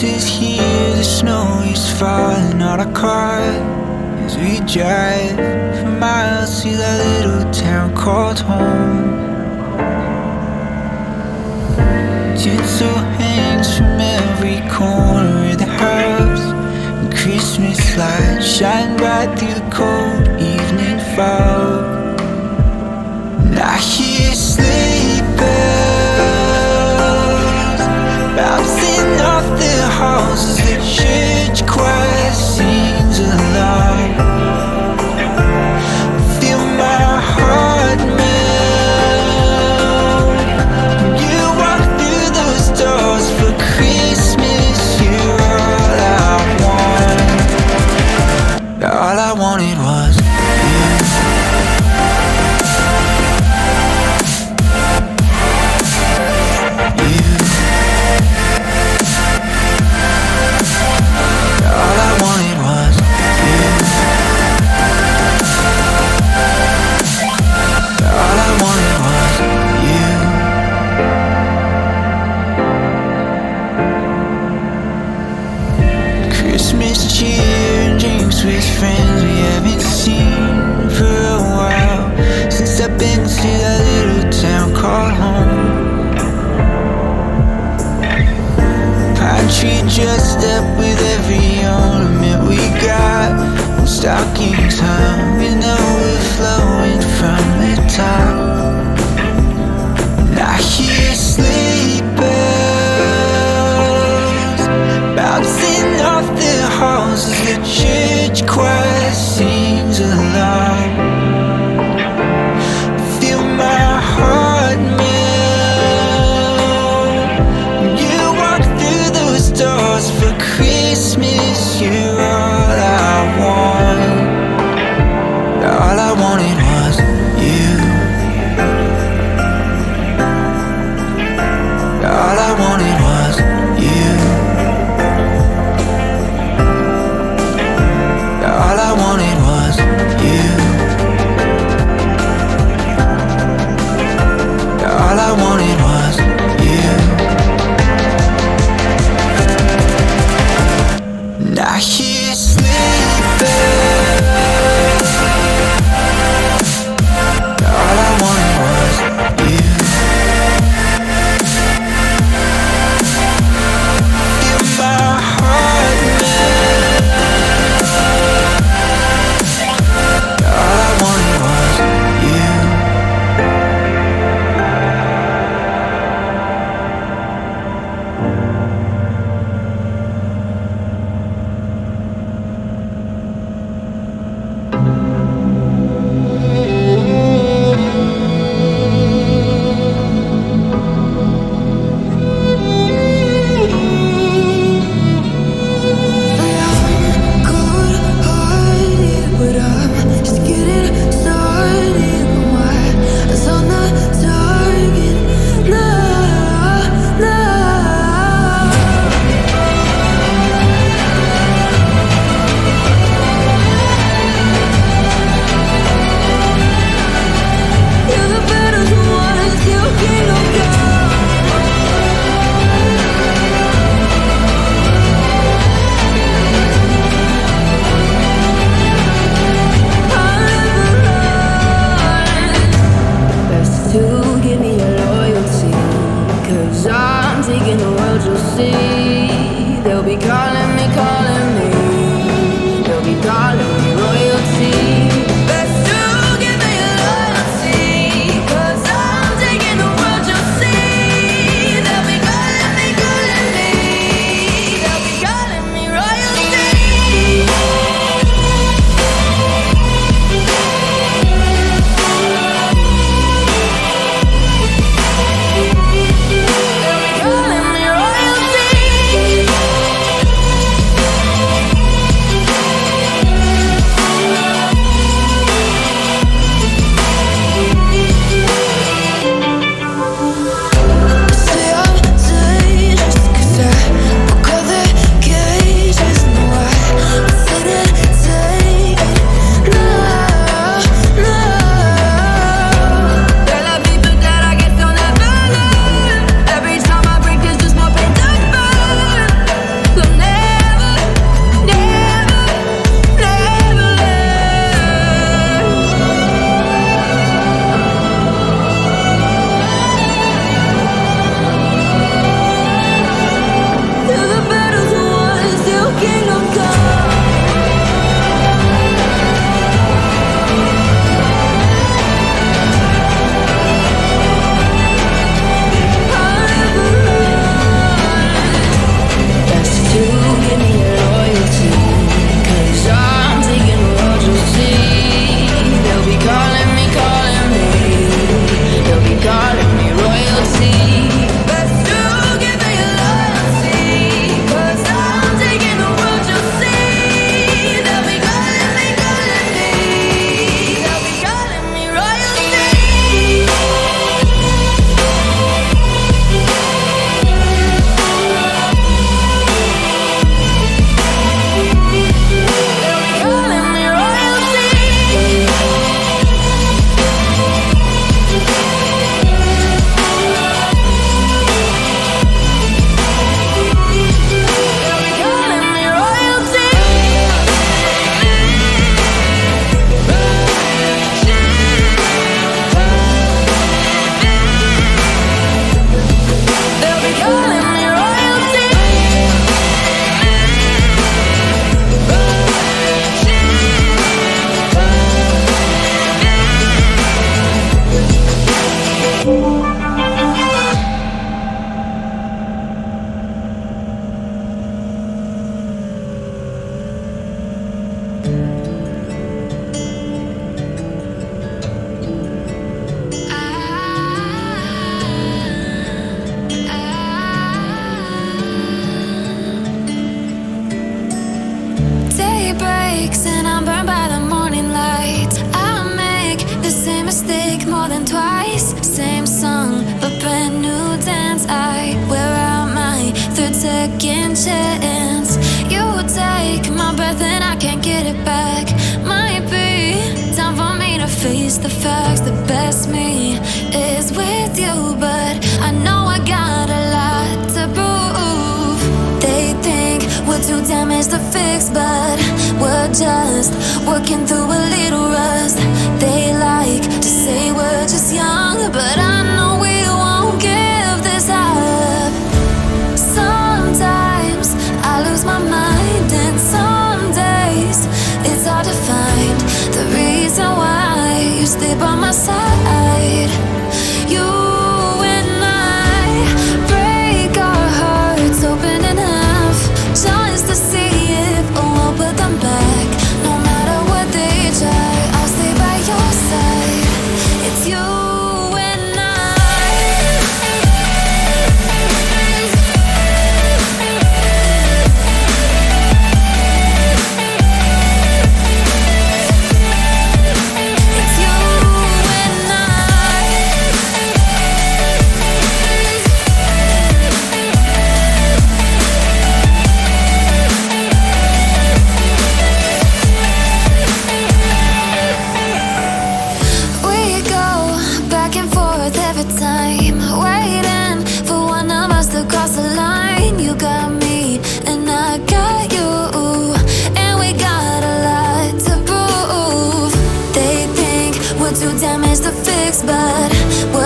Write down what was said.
is here, the snow is falling on our car as we drive for miles to that little town called home. Tinsel hangs from every corner of the house, and Christmas lights shine bright through the cold evening fog. And I hear sleigh bells bouncing off the halls as the church choir sings along. Feel my heart melt when you walk through those doors for Christmas. You're all I want. All I wanted was you. Same song, but brand new dance. I wear out my third second chance. You take my breath and I can't get it back. Might be time for me to face the facts. The best me is with you, but I know I got a lot to prove. They think we're too damaged to fix, but we're just working through a little rust. They like to say we're just young, but I know we won't give this up. Sometimes I lose my mind, and some days it's hard to find the reason why you stay by my side. You and I break our hearts open in half just to see if we'll put them back. No matter what they try, I'll stay by your side. It's you and I. It's you and I. We go back and forth every time, waiting for one of us to cross the line. You got me and I got you, and we got a lot to prove. They think we're too damaged to fix, but we're